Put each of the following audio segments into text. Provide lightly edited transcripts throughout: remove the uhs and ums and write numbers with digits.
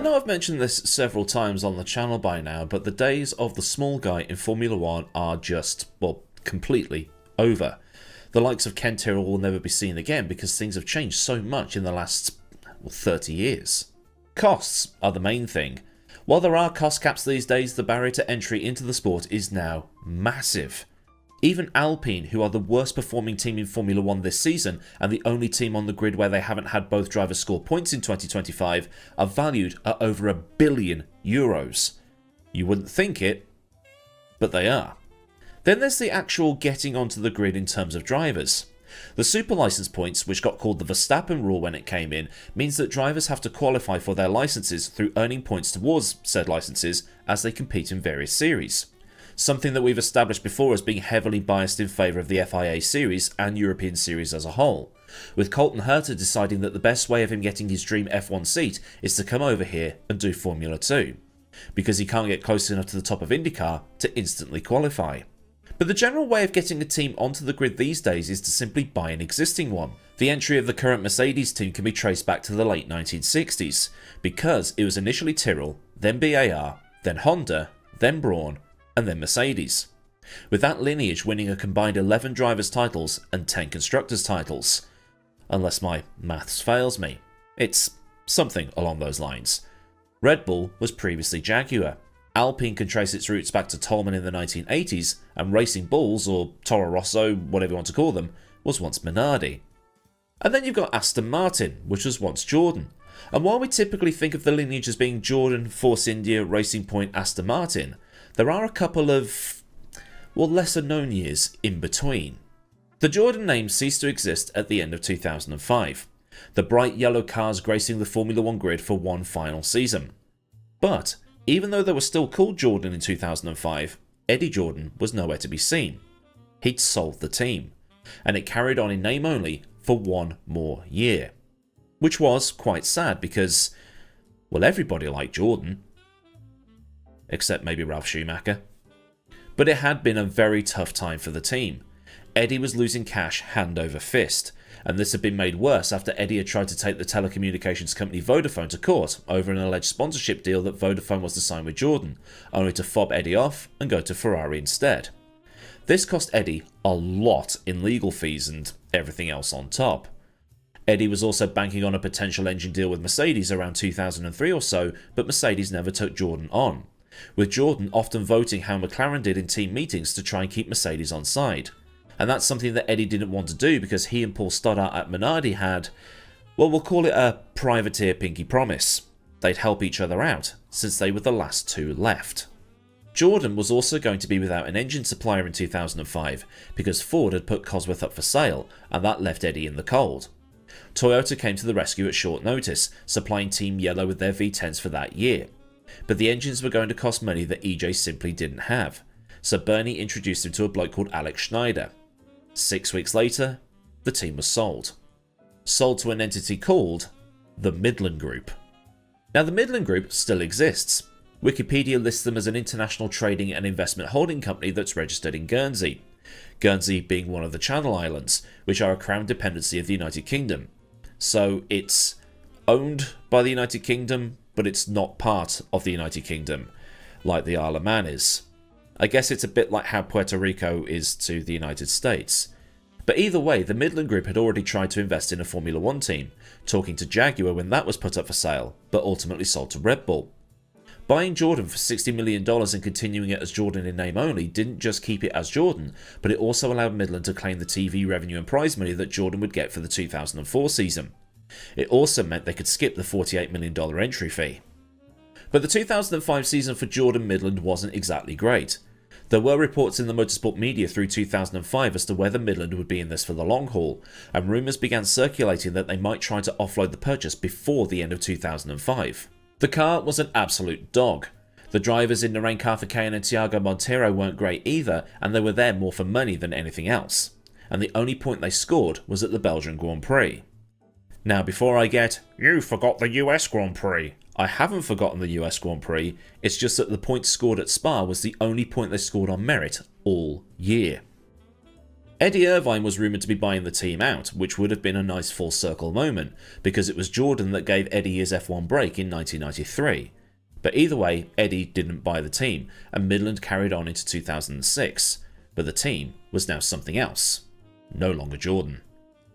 know I've mentioned this several times on the channel by now, but the days of the small guy in Formula 1 are just, well, completely over. The likes of Ken Tyrrell will never be seen again because things have changed so much in the last 30 years. Costs are the main thing. While there are cost caps these days, the barrier to entry into the sport is now massive. Even Alpine, who are the worst performing team in Formula 1 this season and the only team on the grid where they haven't had both drivers score points in 2025, are valued at over €1 billion. You wouldn't think it, but they are. Then there's the actual getting onto the grid in terms of drivers. The super license points, which got called the Verstappen rule when it came in, means that drivers have to qualify for their licenses through earning points towards said licenses as they compete in various series. Something that we've established before as being heavily biased in favour of the FIA series and European series as a whole, with Colton Herta deciding that the best way of him getting his dream F1 seat is to come over here and do Formula 2, because he can't get close enough to the top of IndyCar to instantly qualify. But the general way of getting a team onto the grid these days is to simply buy an existing one. The entry of the current Mercedes team can be traced back to the late 1960s, because it was initially Tyrrell, then BAR, then Honda, then Brawn, and then Mercedes, with that lineage winning a combined 11 drivers' titles and 10 constructors' titles. Unless my maths fails me. It's something along those lines. Red Bull was previously Jaguar. Alpine can trace its roots back to Toleman in the 1980s, and Racing Bulls, or Toro Rosso, whatever you want to call them, was once Minardi. And then you've got Aston Martin, which was once Jordan. And while we typically think of the lineage as being Jordan-Force India-Racing Point-Aston Martin, there are a couple of, well, lesser known years in between. The Jordan name ceased to exist at the end of 2005, the bright yellow cars gracing the Formula 1 grid for one final season. But even though they were still called Jordan in 2005, Eddie Jordan was nowhere to be seen. He'd sold the team, and it carried on in name only for one more year. Which was quite sad because, well, everybody liked Jordan. Except maybe Ralf Schumacher. But it had been a very tough time for the team. Eddie was losing cash hand over fist, and this had been made worse after Eddie had tried to take the telecommunications company Vodafone to court over an alleged sponsorship deal that Vodafone was to sign with Jordan, only to fob Eddie off and go to Ferrari instead. This cost Eddie a lot in legal fees and everything else on top. Eddie was also banking on a potential engine deal with Mercedes around 2003 or so, but Mercedes never took Jordan on, with Jordan often voting how McLaren did in team meetings to try and keep Mercedes on side. And that's something that Eddie didn't want to do because he and Paul Stoddart at Minardi had, well, we'll call it a privateer pinky promise. They'd help each other out, since they were the last two left. Jordan was also going to be without an engine supplier in 2005 because Ford had put Cosworth up for sale, and that left Eddie in the cold. Toyota came to the rescue at short notice, supplying Team Yellow with their V10s for that year. But the engines were going to cost money that EJ simply didn't have, so Bernie introduced him to a bloke called Alex Schneider. 6 weeks later, the team was sold. Sold to an entity called the Midland Group. Now the Midland Group still exists. Wikipedia lists them as an international trading and investment holding company that's registered in Guernsey. Guernsey being one of the Channel Islands, which are a crown dependency of the United Kingdom. So it's owned by the United Kingdom, but it's not part of the United Kingdom, like the Isle of Man is. I guess it's a bit like how Puerto Rico is to the United States. But either way, the Midland Group had already tried to invest in a Formula 1 team, talking to Jaguar when that was put up for sale, but ultimately sold to Red Bull. Buying Jordan for $60 million and continuing it as Jordan in name only didn't just keep it as Jordan, but it also allowed Midland to claim the TV revenue and prize money that Jordan would get for the 2004 season. It also meant they could skip the $48 million entry fee. But the 2005 season for Jordan Midland wasn't exactly great. There were reports in the motorsport media through 2005 as to whether Midland would be in this for the long haul, and rumours began circulating that they might try to offload the purchase before the end of 2005. The car was an absolute dog. The drivers in Narain Karthikeyan and Thiago Monteiro weren't great either, and they were there more for money than anything else. And the only point they scored was at the Belgian Grand Prix. Now before I get, "You forgot the US Grand Prix," I haven't forgotten the US Grand Prix, it's just that the point scored at Spa was the only point they scored on merit all year. Eddie Irvine was rumoured to be buying the team out, which would have been a nice full circle moment, because it was Jordan that gave Eddie his F1 break in 1993. But either way, Eddie didn't buy the team, and Midland carried on into 2006. But the team was now something else. No longer Jordan.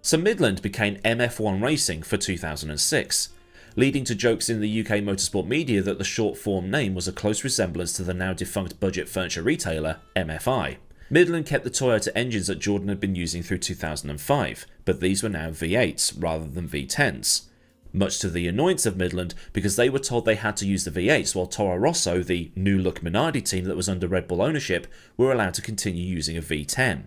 So Midland became MF1 Racing for 2006, leading to jokes in the UK motorsport media that the short form name was a close resemblance to the now defunct budget furniture retailer MFI. Midland kept the Toyota engines that Jordan had been using through 2005, but these were now V8s rather than V10s. Much to the annoyance of Midland, because they were told they had to use the V8s while Toro Rosso, the new-look Minardi team that was under Red Bull ownership, were allowed to continue using a V10.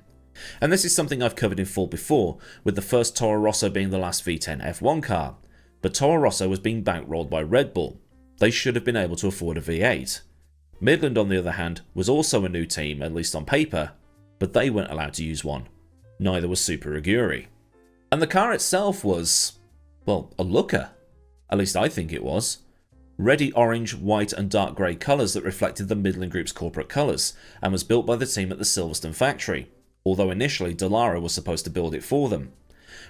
And this is something I've covered in full before, with the first Toro Rosso being the last V10 F1 car. But Toro Rosso was being bankrolled by Red Bull. They should have been able to afford a V8. Midland, on the other hand, was also a new team, at least on paper, but they weren't allowed to use one. Neither was Super Aguri. And the car itself was, well, a looker. At least I think it was. Reddy orange, white and dark grey colours that reflected the Midland Group's corporate colours, and was built by the team at the Silverstone factory, although initially Dallara was supposed to build it for them.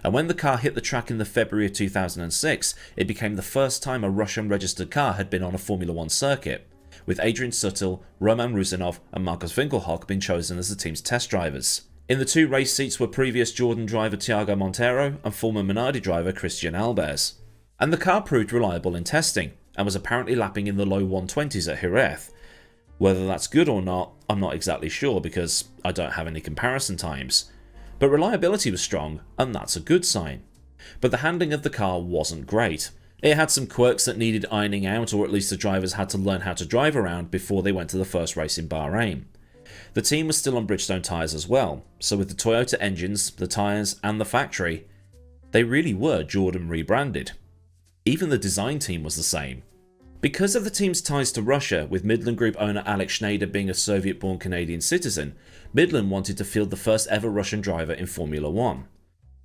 And when the car hit the track in the February of 2006, it became the first time a Russian-registered car had been on a Formula 1 circuit, with Adrian Sutil, Roman Rusinov and Markus Winkelhock being chosen as the team's test drivers. In the two race seats were previous Jordan driver Thiago Monteiro and former Minardi driver Christian Albers. And the car proved reliable in testing, and was apparently lapping in the low 120s at Jerez. Whether that's good or not, I'm not exactly sure because I don't have any comparison times. But reliability was strong, and that's a good sign. But the handling of the car wasn't great. It had some quirks that needed ironing out, or at least the drivers had to learn how to drive around before they went to the first race in Bahrain. The team was still on Bridgestone tyres as well, so with the Toyota engines, the tyres and the factory, they really were Jordan rebranded. Even the design team was the same. Because of the team's ties to Russia, with Midland Group owner Alex Schneider being a Soviet-born Canadian citizen, Midland wanted to field the first ever Russian driver in Formula 1.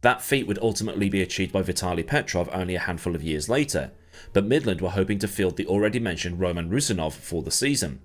That feat would ultimately be achieved by Vitaly Petrov only a handful of years later, but Midland were hoping to field the already mentioned Roman Rusinov for the season.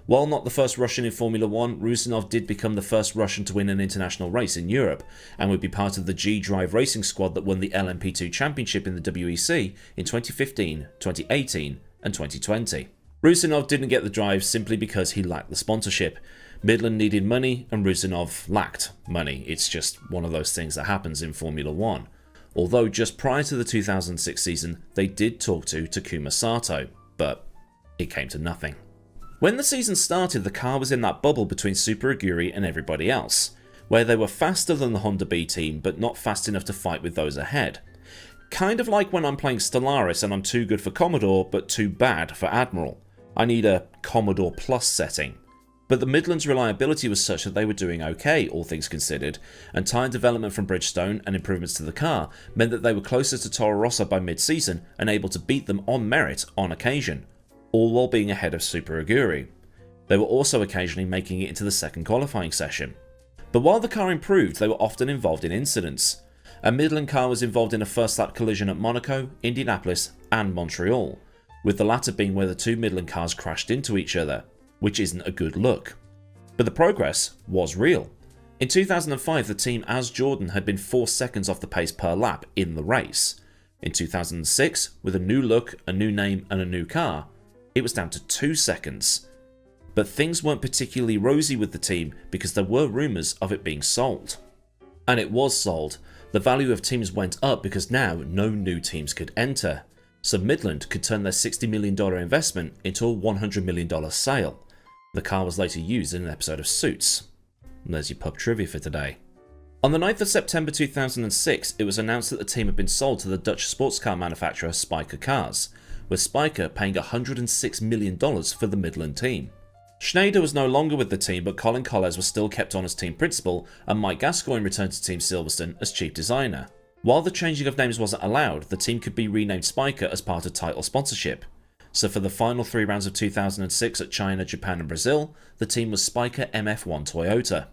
While not the first Russian in Formula 1, Rusinov did become the first Russian to win an international race in Europe, and would be part of the G-Drive racing squad that won the LMP2 championship in the WEC in 2015, 2018 and 2020. Rusinov didn't get the drive simply because he lacked the sponsorship. Midland needed money and Rusinov lacked money. It's just one of those things that happens in Formula 1. Although just prior to the 2006 season, they did talk to Takuma Sato, but it came to nothing. When the season started, the car was in that bubble between Super Aguri and everybody else, where they were faster than the Honda B team, but not fast enough to fight with those ahead. Kind of like when I'm playing Stellaris and I'm too good for Commodore, but too bad for Admiral. I need a Commodore Plus setting. But the Midland's reliability was such that they were doing okay, all things considered, and tyre development from Bridgestone and improvements to the car meant that they were closer to Toro Rosso by mid-season and able to beat them on merit on occasion, all while being ahead of Super Aguri. They were also occasionally making it into the second qualifying session. But while the car improved, they were often involved in incidents. A Midland car was involved in a first lap collision at Monaco, Indianapolis and Montreal, with the latter being where the two Midland cars crashed into each other, which isn't a good look. But the progress was real. In 2005, the team as Jordan had been 4 seconds off the pace per lap in the race. In 2006, with a new look, a new name and a new car, it was down to 2 seconds. But things weren't particularly rosy with the team because there were rumours of it being sold. And it was sold. The value of teams went up because now no new teams could enter. So Midland could turn their $60 million investment into a $100 million sale. The car was later used in an episode of Suits. And there's your pub trivia for today. On the 9th of September 2006, it was announced that the team had been sold to the Dutch sports car manufacturer Spyker Cars, with Spyker paying $106 million for the Midland team. Schneider was no longer with the team, but Colin Collins was still kept on as team principal, and Mike Gascoigne returned to Team Silverstone as chief designer. While the changing of names wasn't allowed, the team could be renamed Spyker as part of title sponsorship. So for the final 3 rounds of 2006 at China, Japan and Brazil, the team was Spyker MF1 Toyota.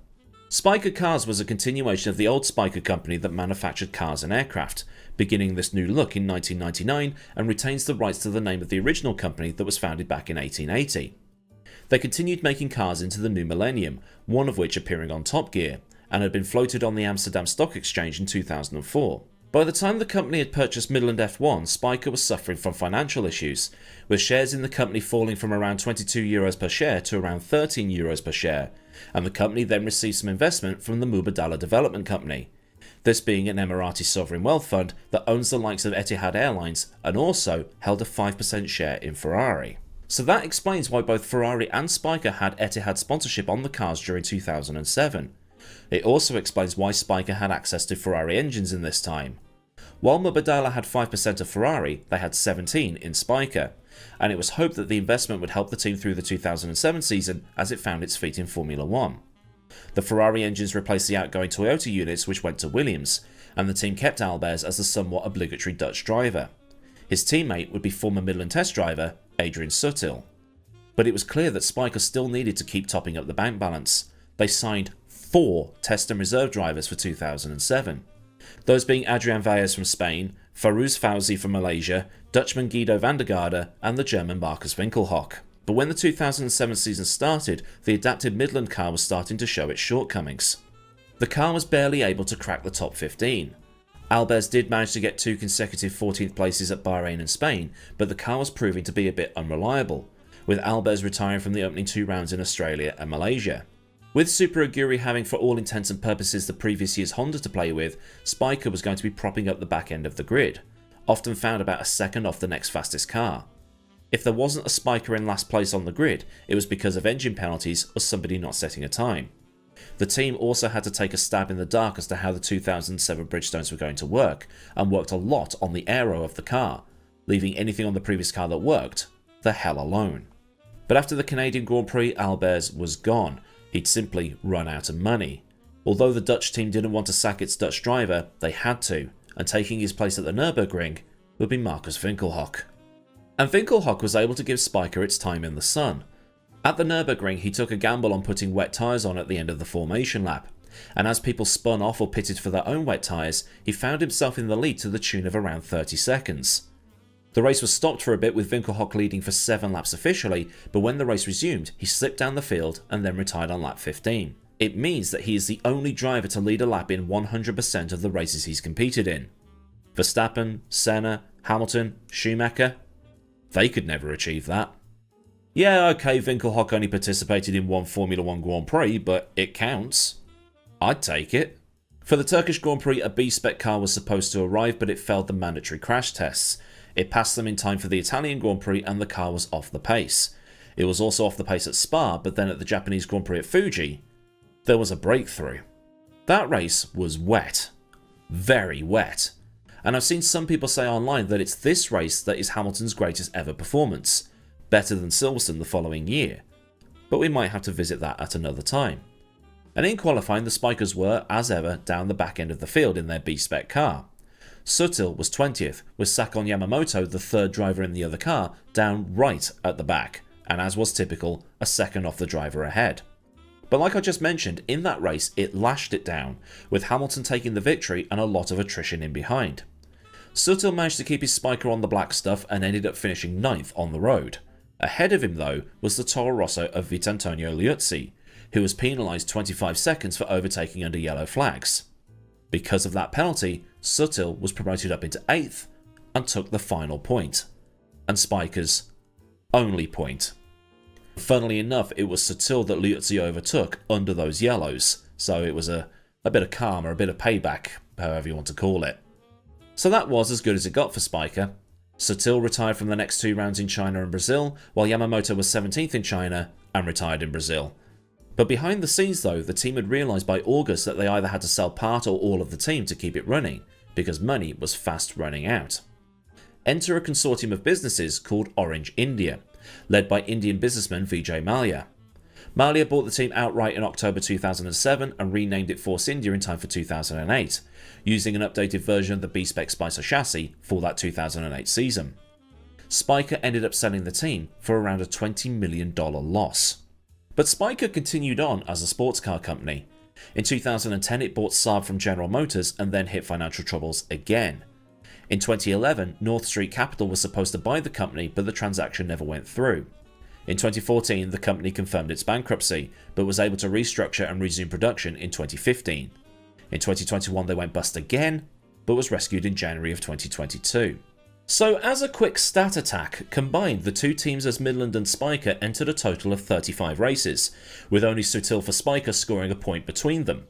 Spyker Cars was a continuation of the old Spyker company that manufactured cars and aircraft, beginning this new look in 1999 and retains the rights to the name of the original company that was founded back in 1880. They continued making cars into the new millennium, one of which appearing on Top Gear, and had been floated on the Amsterdam Stock Exchange in 2004. By the time the company had purchased Midland F1, Spyker was suffering from financial issues, with shares in the company falling from around €22 per share to around €13 per share, and the company then received some investment from the Mubadala Development Company, this being an Emirati sovereign wealth fund that owns the likes of Etihad Airlines and also held a 5% share in Ferrari. So that explains why both Ferrari and Spyker had Etihad sponsorship on the cars during 2007. It also explains why Spyker had access to Ferrari engines in this time. While Mubadala had 5% of Ferrari, they had 17 in Spyker, and it was hoped that the investment would help the team through the 2007 season as it found its feet in Formula 1. The Ferrari engines replaced the outgoing Toyota units, which went to Williams, and the team kept Albers as the somewhat obligatory Dutch driver. His teammate would be former Midland test driver Adrian Sutil. But it was clear that Spyker still needed to keep topping up the bank balance. They signed 4 test and reserve drivers for 2007. Those being Adrian Valles from Spain, Farouz Fauzi from Malaysia, Dutchman Guido van der Garde, and the German Markus Winkelhock. But when the 2007 season started, the adapted Midland car was starting to show its shortcomings. The car was barely able to crack the top 15. Albers did manage to get 2 consecutive 14th places at Bahrain and Spain, but the car was proving to be a bit unreliable, with Albers retiring from the opening 2 rounds in Australia and Malaysia. With Super Aguri having for all intents and purposes the previous year's Honda to play with, Spyker was going to be propping up the back end of the grid, often found about a second off the next fastest car. If there wasn't a Spyker in last place on the grid, it was because of engine penalties or somebody not setting a time. The team also had to take a stab in the dark as to how the 2007 Bridgestones were going to work, and worked a lot on the aero of the car, leaving anything on the previous car that worked the hell alone. But after the Canadian Grand Prix, Albers was gone. He'd simply run out of money. Although the Dutch team didn't want to sack its Dutch driver, they had to, and taking his place at the Nürburgring would be Markus Winkelhock. And Winkelhock was able to give Spyker its time in the sun. At the Nürburgring, he took a gamble on putting wet tyres on at the end of the formation lap, and as people spun off or pitted for their own wet tyres, he found himself in the lead to the tune of around 30 seconds. The race was stopped for a bit with Winkelhock leading for 7 laps officially, but when the race resumed, he slipped down the field and then retired on lap 15. It means that he is the only driver to lead a lap in 100% of the races he's competed in. Verstappen, Senna, Hamilton, Schumacher, they could never achieve that. Yeah, okay, Winkelhock only participated in 1 Formula 1 Grand Prix, but it counts. I'd take it. For the Turkish Grand Prix, a B-spec car was supposed to arrive, but it failed the mandatory crash tests. It passed them in time for the Italian Grand Prix and the car was off the pace. It was also off the pace at Spa, but then at the Japanese Grand Prix at Fuji, there was a breakthrough. That race was wet. Very wet. And I've seen some people say online that it's this race that is Hamilton's greatest ever performance, better than Silverstone the following year. But we might have to visit that at another time. And in qualifying, the Spykers were, as ever, down the back end of the field in their B-spec car. Sutil was 20th, with Sakon Yamamoto, the 3rd driver in the other car, down right at the back, and as was typical, a second off the driver ahead. But like I just mentioned, in that race it lashed it down, with Hamilton taking the victory and a lot of attrition in behind. Sutil managed to keep his Spyker on the black stuff and ended up finishing 9th on the road. Ahead of him though was the Toro Rosso of Vitantonio Liuzzi, who was penalised 25 seconds for overtaking under yellow flags. Because of that penalty, Sutil was promoted up into 8th and took the final point, and Spyker's only point. Funnily enough, it was Sutil that Liuzzi overtook under those yellows, so it was a bit of karma, a bit of payback, however you want to call it. So that was as good as it got for Spyker. Sutil retired from the next 2 rounds in China and Brazil, while Yamamoto was 17th in China and retired in Brazil. But behind the scenes though, the team had realised by August that they either had to sell part or all of the team to keep it running, because money was fast running out. Enter a consortium of businesses called Orange India, led by Indian businessman Vijay Mallya. Mallya bought the team outright in October 2007 and renamed it Force India in time for 2008, using an updated version of the B-spec Spicer chassis for that 2008 season. Spyker ended up selling the team for around a $20 million loss. But Spyker continued on as a sports car company. In 2010 it bought Saab from General Motors and then hit financial troubles again. In 2011, North Street Capital was supposed to buy the company, but the transaction never went through. In 2014, the company confirmed its bankruptcy, but was able to restructure and resume production in 2015. In 2021, they went bust again, but was rescued in January of 2022. So as a quick stat attack, combined the two teams as Midland and Spyker entered a total of 35 races, with only Sutil for Spyker scoring a point between them.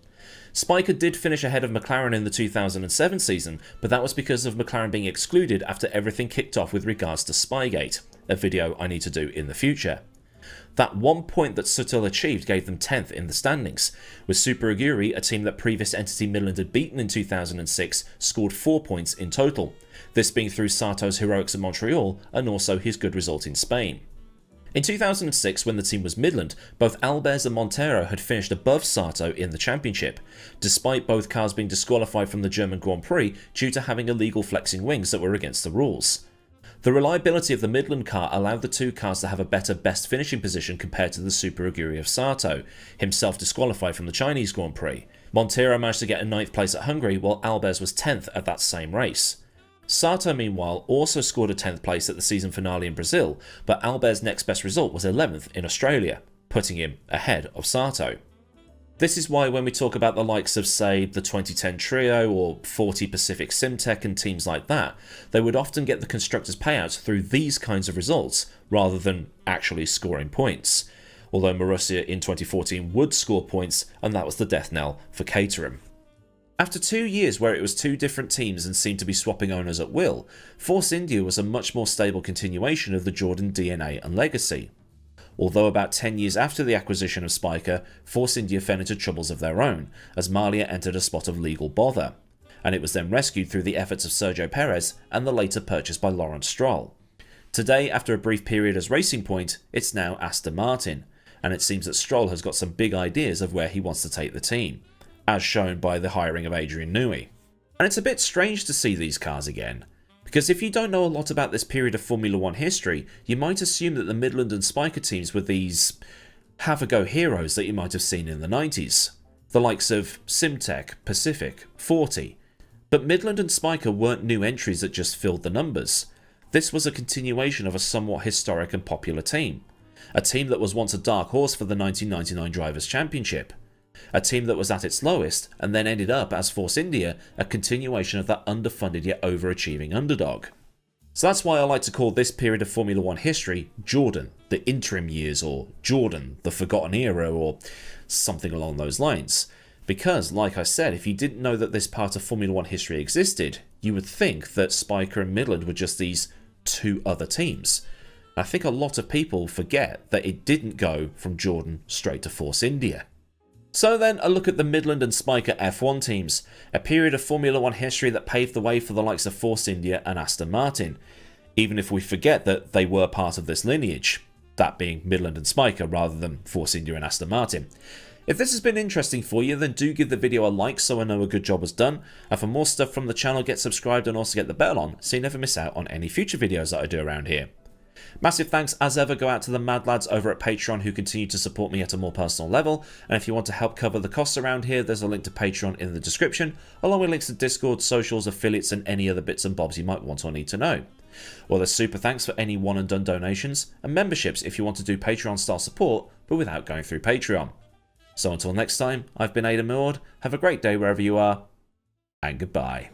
Spyker did finish ahead of McLaren in the 2007 season, but that was because of McLaren being excluded after everything kicked off with regards to Spygate, a video I need to do in the future. That 1 point that Sutil achieved gave them 10th in the standings, with Super Aguri, a team that previous entity Midland had beaten in 2006, scored 4 points in total, this being through Sato's heroics at Montreal and also his good result in Spain. In 2006, when the team was Midland, both Albers and Montero had finished above Sato in the championship, despite both cars being disqualified from the German Grand Prix due to having illegal flexing wings that were against the rules. The reliability of the Midland car allowed the two cars to have a better best finishing position compared to the Super Aguri of Sato, himself disqualified from the Chinese Grand Prix. Montero managed to get a 9th place at Hungary, while Albers was 10th at that same race. Sato, meanwhile, also scored a 10th place at the season finale in Brazil, but Albers' next best result was 11th in Australia, putting him ahead of Sato. This is why when we talk about the likes of, say, the 2010 Trio or 40 Pacific Simtek and teams like that, they would often get the constructors' payouts through these kinds of results rather than actually scoring points. Although Marussia in 2014 would score points, and that was the death knell for Caterham. After 2 years where it was two different teams and seemed to be swapping owners at will, Force India was a much more stable continuation of the Jordan DNA and legacy. Although about 10 years after the acquisition of Spyker, Force India fell into troubles of their own, as Malia entered a spot of legal bother, and it was then rescued through the efforts of Sergio Perez and the later purchase by Lawrence Stroll. Today, after a brief period as Racing Point, it's now Aston Martin, and it seems that Stroll has got some big ideas of where he wants to take the team, as shown by the hiring of Adrian Newey. And it's a bit strange to see these cars again, because if you don't know a lot about this period of Formula 1 history, you might assume that the Midland and Spyker teams were these have-a-go heroes that you might have seen in the 90s, the likes of Simtek, Pacific, Forti. But Midland and Spyker weren't new entries that just filled the numbers. This was a continuation of a somewhat historic and popular team, a team that was once a dark horse for the 1999 Drivers' Championship. A team that was at its lowest and then ended up as Force India, a continuation of that underfunded yet overachieving underdog. So that's why I like to call this period of Formula 1 history Jordan, the interim years, or Jordan, the forgotten era, or something along those lines. Because, like I said, if you didn't know that this part of Formula 1 history existed, you would think that Spyker and Midland were just these two other teams. I think a lot of people forget that it didn't go from Jordan straight to Force India. So then, a look at the Midland and Spyker F1 teams, a period of Formula 1 history that paved the way for the likes of Force India and Aston Martin, even if we forget that they were part of this lineage, that being Midland and Spyker rather than Force India and Aston Martin. If this has been interesting for you, then do give the video a like so I know a good job was done, and for more stuff from the channel, get subscribed and also get the bell on so you never miss out on any future videos that I do around here. Massive thanks as ever go out to the mad lads over at Patreon who continue to support me at a more personal level, and if you want to help cover the costs around here, there's a link to Patreon in the description, along with links to Discord, socials, affiliates and any other bits and bobs you might want or need to know. Well, there's super thanks for any one and done donations, and memberships if you want to do Patreon style support, but without going through Patreon. So until next time, I've been Aidan Millward, have a great day wherever you are, and goodbye.